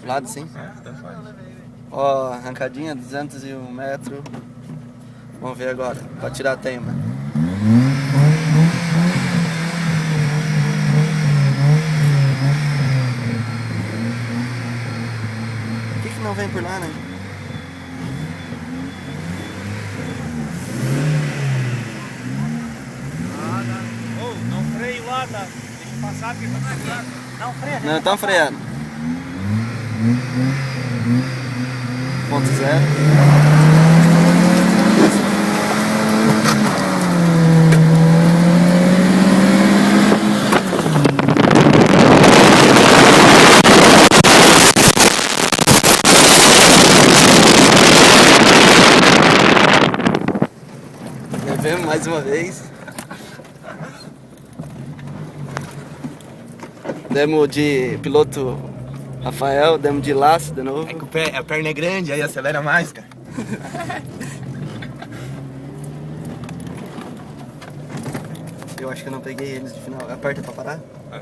Do lado sim? Tanto faz. Ó, arrancadinha, 201 metros. Vamos ver agora, pra tirar a teima. Por que não vem por lá, né? Não freio lá, tá? Deixa passar porque tá freando. Não freia. Não, estão freando. Ponto zero. Levemos mais uma vez. Demos de piloto Rafael, demos de laço de novo. É que a perna é grande, aí acelera mais, cara. Eu acho que eu não peguei eles de final. Aperta pra parar? É.